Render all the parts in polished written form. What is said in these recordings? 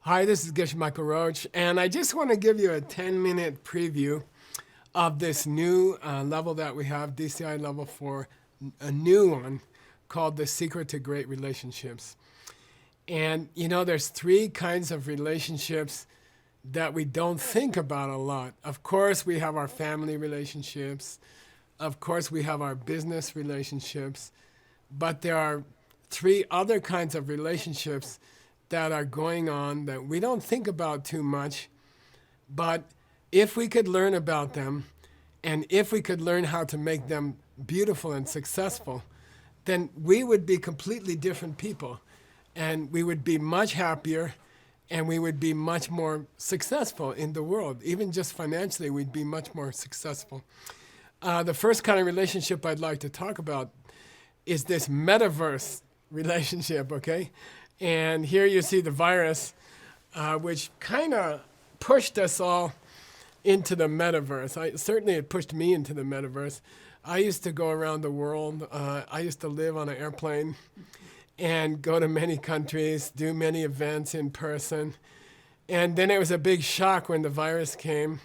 Hi, this is Gish Michael Roach, and I just want to give you a 10-minute preview of this new level that we have, DCI Level 4, a new one called The Secret to Great Relationships. And you know, there's three kinds of relationships that we don't think about a lot. Of course, we have our family relationships. Of course, we have our business relationships. But there are three other kinds of relationships that are going on that we don't think about too much. But if we could learn about them, and if we could learn how to make them beautiful and successful, then we would be completely different people. And we would be much happier, and we would be much more successful in the world. Even just financially, we'd be much more successful. The first kind of relationship I'd like to talk about is this metaverse relationship, okay? And here you see the virus, which kind of pushed us all into the metaverse. Certainly it pushed me into the metaverse. I used to go around the world. I used to live on an airplane and go to many countries, do many events in person. And then it was a big shock when the virus came.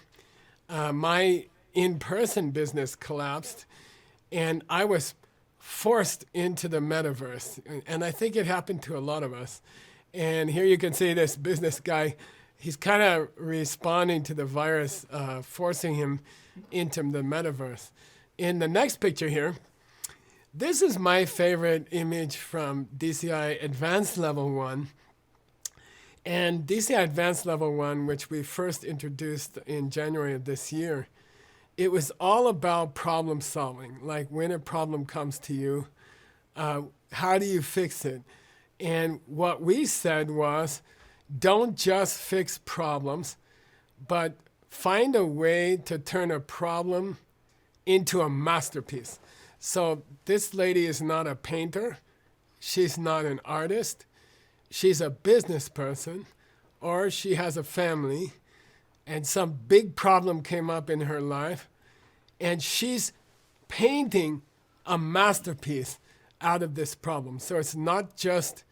My in-person business collapsed, and I was forced into the metaverse. And I think it happened to a lot of us. And here you can see this business guy. He's kind of responding to the virus, forcing him into the metaverse. In the next picture here, this is my favorite image from DCI Advanced Level 1. And DCI Advanced Level 1, which we first introduced in January of this year, it was all about problem solving. Like when a problem comes to you, how do you fix it? And what we said was, don't just fix problems, but find a way to turn a problem into a masterpiece. So this lady is not a painter. She's not an artist. She's a business person, or she has a family, and some big problem came up in her life, and she's painting a masterpiece out of this problem. So it's not just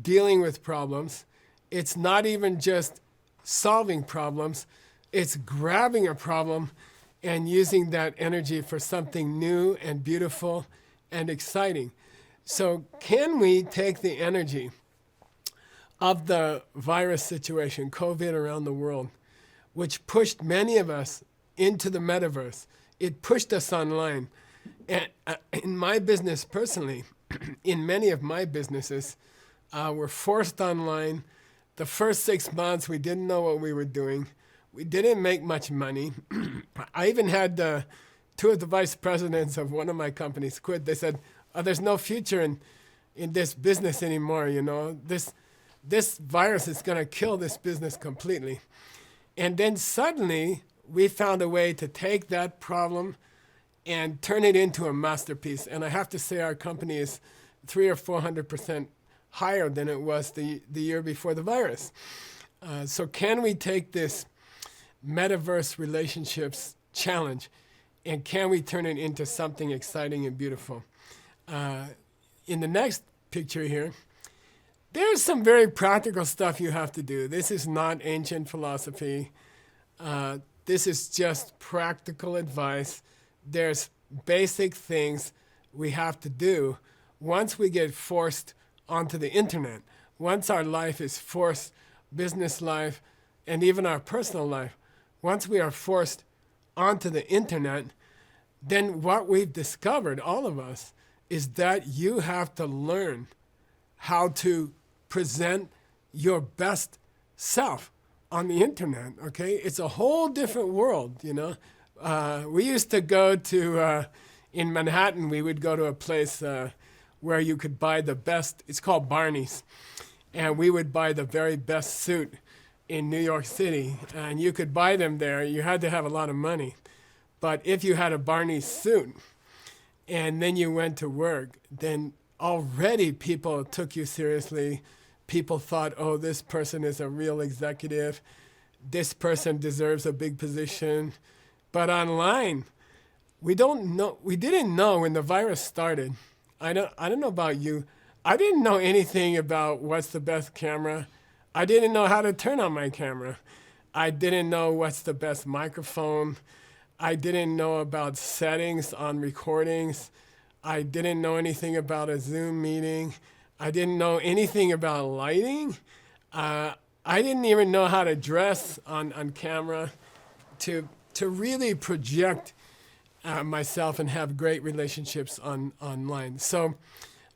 dealing with problems. It's not even just solving problems. It's grabbing a problem and using that energy for something new and beautiful and exciting. So can we take the energy of the virus situation, COVID around the world, which pushed many of us into the metaverse? It pushed us online. And in my business personally, in many of my businesses, we're forced online. The first 6 months, we didn't know what we were doing. We didn't make much money. I even had two of the vice presidents of one of my companies quit. They said, oh, there's no future in this business anymore, you know. This virus is going to kill this business completely. And then suddenly, we found a way to take that problem and turn it into a masterpiece. And I have to say our company is 300 or 400% higher than it was the year before the virus. So can we take this metaverse relationships challenge, and can we turn it into something exciting and beautiful? In the next picture here, there's some very practical stuff you have to do. This is not ancient philosophy. This is just practical advice. There's basic things we have to do once we get forced onto the internet. Once our life is forced, business life, and even our personal life, once we are forced onto the internet, then what we've discovered, all of us, is that you have to learn how to present your best self on the internet, okay? It's a whole different world, you know? We used to go to, in Manhattan, we would go to a place where you could buy the best, it's called Barney's, and we would buy the very best suit in New York City, and you could buy them there. You had to have a lot of money. But if you had a Barney's suit, and then you went to work, then already people took you seriously. People thought, oh, this person is a real executive. This person deserves a big position. But online, we didn't know when the virus started. I don't know about you. I didn't know anything about what's the best camera. I didn't know how to turn on my camera. I didn't know what's the best microphone. I didn't know about settings on recordings. I didn't know anything about a Zoom meeting. I didn't know anything about lighting. I didn't even know how to dress on camera to really project myself and have great relationships online. So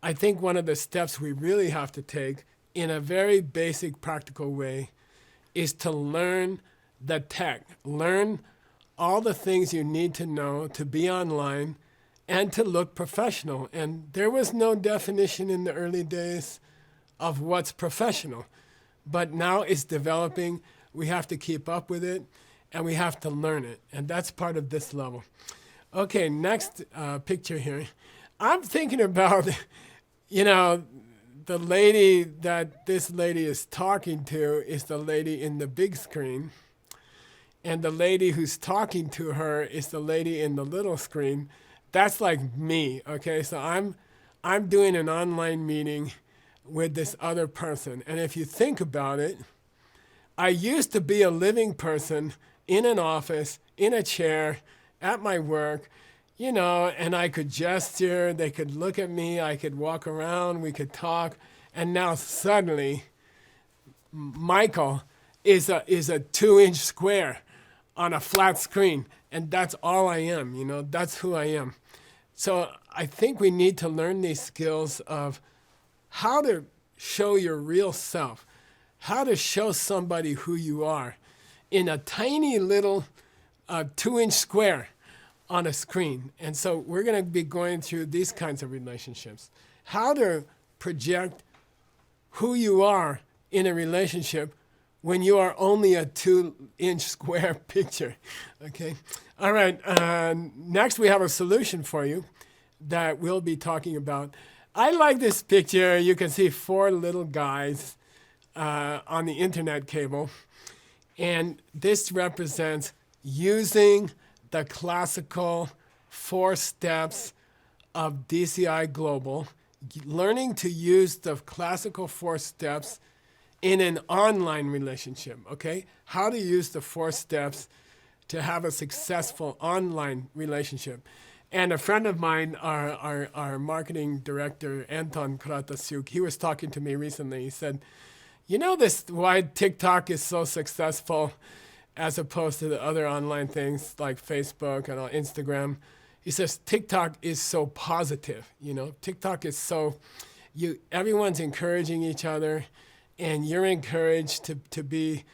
I think one of the steps we really have to take in a very basic, practical way is to learn the tech. Learn all the things you need to know to be online and to look professional. And there was no definition in the early days of what's professional. But now it's developing. We have to keep up with it, and we have to learn it. And that's part of this level. Okay, next picture here. I'm thinking about, the lady that this lady is talking to is the lady in the big screen. And the lady who's talking to her is the lady in the little screen. That's like me, okay? So I'm doing an online meeting with this other person. And if you think about it, I used to be a living person in an office, in a chair, at my work, and I could gesture, they could look at me, I could walk around, we could talk. And now suddenly, Michael is a 2-inch square on a flat screen. And that's all I am, that's who I am. So I think we need to learn these skills of how to show your real self, how to show somebody who you are in a tiny little 2-inch square on a screen. And so we're going to be going through these kinds of relationships. How to project who you are in a relationship when you are only a 2-inch square picture, okay? All right, next we have a solution for you that we'll be talking about. I like this picture. You can see 4 little guys on the internet cable. And this represents using the classical 4 steps of DCI Global, learning to use the classical 4 steps in an online relationship, okay? How to use the 4 steps to have a successful online relationship. And a friend of mine, our marketing director, Anton Kratasiuk, he was talking to me recently. He said, this why TikTok is so successful as opposed to the other online things like Facebook and Instagram. He says TikTok is so positive. TikTok is so, everyone's encouraging each other, and you're encouraged to be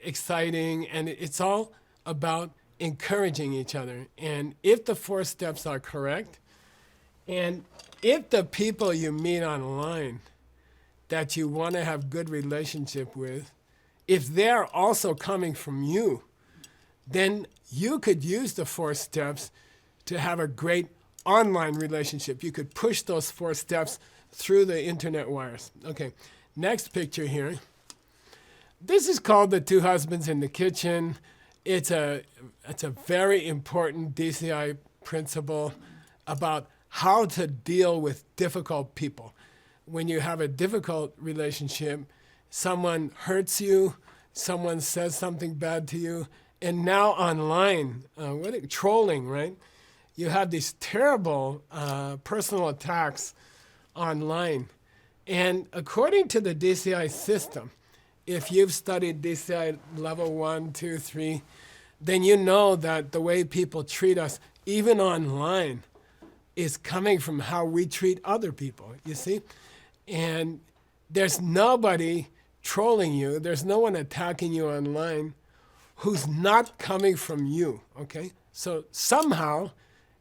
exciting, and it's all about encouraging each other. And if the 4 steps are correct, and if the people you meet online that you want to have good relationship with, if they're also coming from you, then you could use the 4 steps to have a great online relationship. You could push those 4 steps through the internet wires. Okay, next picture here. This is called the 2 husbands in the kitchen. It's a very important DCI principle about how to deal with difficult people. When you have a difficult relationship, someone hurts you, someone says something bad to you, and now online, trolling, right? You have these terrible personal attacks online. And according to the DCI system, if you've studied DCI level 1, 2, 3, then you know that the way people treat us, even online, is coming from how we treat other people, you see? And there's nobody trolling you, there's no one attacking you online who's not coming from you, okay? So somehow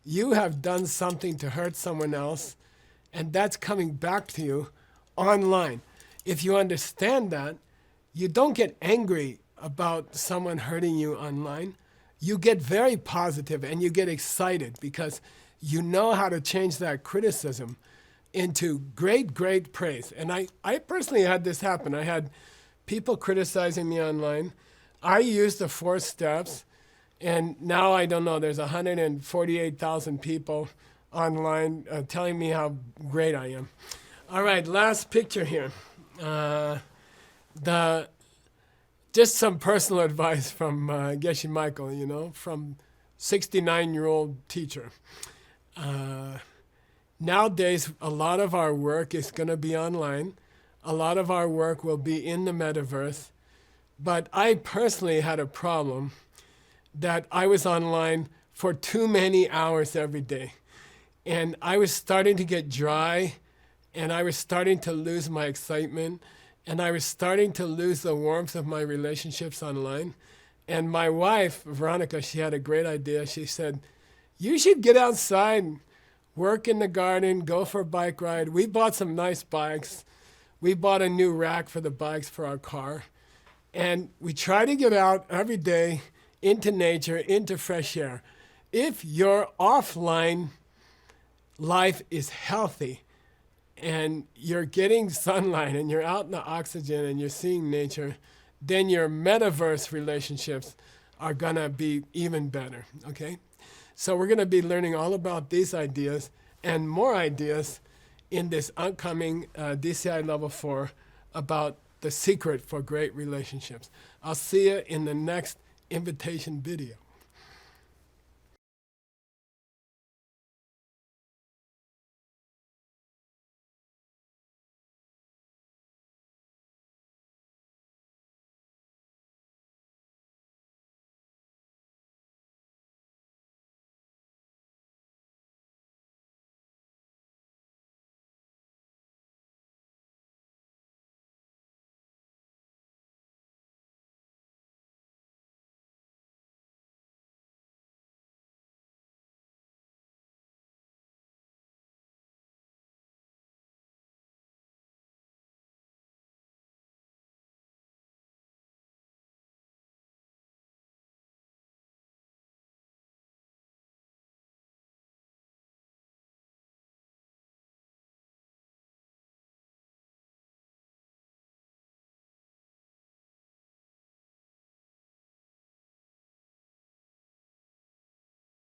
you have done something to hurt someone else, and that's coming back to you online. If you understand that, you don't get angry about someone hurting you online. You get very positive and you get excited because you know how to change that criticism into great, great praise. And I personally had this happen. I had people criticizing me online. I used the 4 steps, and now I don't know, there's 148,000 people online telling me how great I am. All right, last picture here. just some personal advice from Geshe Michael, from 69-year-old teacher. Nowadays, a lot of our work is going to be online. A lot of our work will be in the metaverse. But I personally had a problem that I was online for too many hours every day. And I was starting to get dry, and I was starting to lose my excitement, and I was starting to lose the warmth of my relationships online. And my wife, Veronica, she had a great idea. She said, you should get outside, work in the garden, go for a bike ride. We bought some nice bikes. We bought a new rack for the bikes for our car. And we try to get out every day into nature, into fresh air. If your offline life is healthy and you're getting sunlight and you're out in the oxygen and you're seeing nature, then your metaverse relationships are going to be even better, okay? So we're going to be learning all about these ideas and more ideas in this upcoming DCI Level 4 about the secret for great relationships. I'll see you in the next invitation video.